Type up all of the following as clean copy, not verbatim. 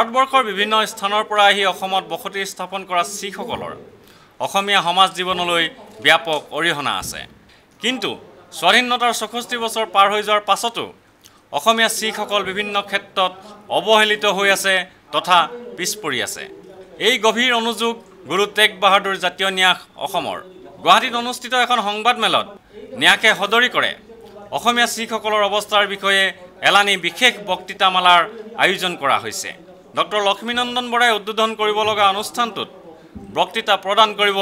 ভাৰতবৰ্ষৰ বিভিন্ন স্থানৰ পৰা আহি অসমত বসতি স্থাপন কৰা শিখসকলৰ অসমীয়া সমাজ জীৱনলৈ ব্যাপক অৰিহণা আছে। কিন্তু স্বাধীনতাৰ ৬৪ বছৰ পাৰ হৈ যোৱাৰ পাছতো অসমীয়া শিখসকল বিভিন্ন ক্ষেত্ৰত অৱহেলিত হৈ আছে তথা পিছ পৰি আছে। এই গভীৰ অনুযোগ গুৰু টেগ বাহাদুৰ জাতীয় ন্যাস অসমৰ গুৱাহাটীত অনুষ্ঠিত এখন সংবাদমেলত ন্যাসে সদৰি কৰে অসমীয়া শিখসকলৰ অৱস্থাৰ বিষয়ে এলানি বিশেষ বক্তৃতামালাৰ আয়োজন কৰা হৈছে। ডক্টৰ লক্ষ্মীনন্দন বৰাই উদ্বোধন কৰিব লগা অনুষ্ঠানটোত বক্তৃতা প্ৰদান কৰিব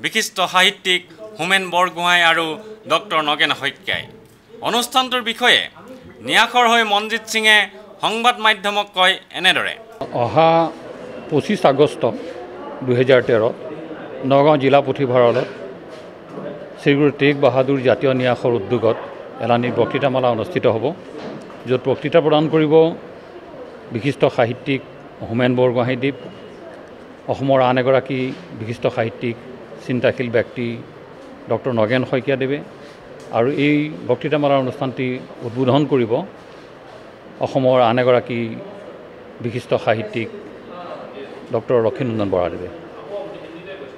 বিশিষ্ট সাহিত্যিক হোমেন বৰগোহাঁই আৰু ডক্টৰ নগেন শইকীয়াই। অনুষ্ঠানটোৰ বিষয়ে ন্যাসৰ হৈ মনজিৎ সিঙে সংবাদ মাধ্যমক কয় এনেদৰে। অহা ২৫ আগষ্ট ২০১৩ নগাঁও জিলা পুথিভঁৰালত শ্ৰীগুৰু টেগ বাহাদুৰ জাতীয় ন্যাসৰ উদ্যোগত এলানি বক্তৃতামালা অনুষ্ঠিত হ'ব, য'ত বক্তৃতা প্ৰদান কৰিব বিশিষ্ট সাহিত্যিক হোমেন বৰগোহাঁইদেৱ, অসমৰ আন এগৰাকী বিশিষ্ট সাহিত্যিক চিন্তাশীল ব্যক্তি ডক্টৰ নগেন শইকীয়াদেৱে, আৰু এই বক্তৃতামালাৰ অনুষ্ঠানটি উদ্বোধন কৰিব অসমৰ আন এগৰাকী বিশিষ্ট সাহিত্যিক ডক্টৰ লক্ষ্মীনন্দন বৰাদেৱে।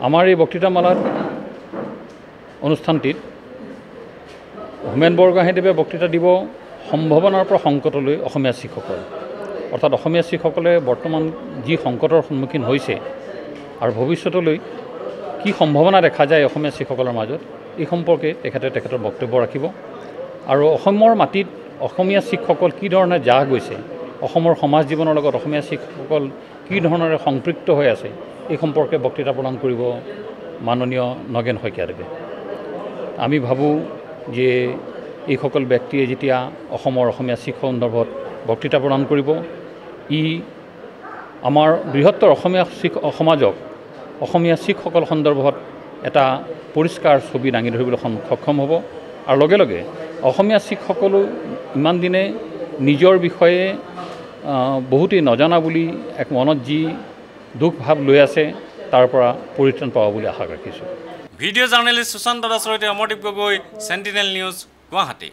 আমাৰ এই বক্তৃতামালাত অনুষ্ঠানটিত হোমেন বৰগোহাঁইদেৱে বক্তৃতা দিব সম্ভাৱনাৰ পৰা সংকটলৈ অসমীয়া শিখসকল, অৰ্থাৎ অসমীয়া শিখসকলে বৰ্তমান যি সংকটৰ সন্মুখীন হৈছে আৰু ভৱিষ্যতলৈ কি সম্ভাৱনা দেখা যায় অসমীয়া শিখসকলৰ মাজত, এই সম্পৰ্কে তেখেতৰ বক্তব্য ৰাখিব। আৰু অসমৰ মাটিত অসমীয়া শিখসকল কি ধৰণে জাহ গৈছে, অসমৰ সমাজ জীৱনৰ লগত অসমীয়া শিখসকল কি ধৰণেৰে সম্পৃক্ত হৈ আছে, এই সম্পৰ্কে বক্তৃতা প্ৰদান কৰিব মাননীয় নগেন শইকীয়াদেৱে। আমি ভাবোঁ যে এইসকল ব্যক্তিয়ে যেতিয়া অসমৰ অসমীয়া শিখ সন্দৰ্ভত বক্তৃতা প্ৰদান কৰিব, ই আমাৰ বৃহত্তৰ অসমীয়া শিখ সমাজক অসমীয়া শিখসকল সন্দৰ্ভত এটা পৰিষ্কাৰ ছবি দাঙি ধৰিবলৈ সক্ষম হ'ব। আৰু লগে লগে অসমীয়া শিখসকলো ইমান দিনে নিজৰ বিষয়ে বহুতেই নজনা বুলি এক মনত যি দুখ ভাৱ লৈ আছে, তাৰ পৰা পৰিত্ৰাণ পাব বুলি আশা ৰাখিছোঁ। ভিডিঅ' জাৰ্নেলিষ্ট সুশান্ত দাসৰ সৈতে অমৰদীপ গগৈ, চেণ্টিনেল নিউজ, গুৱাহাটী।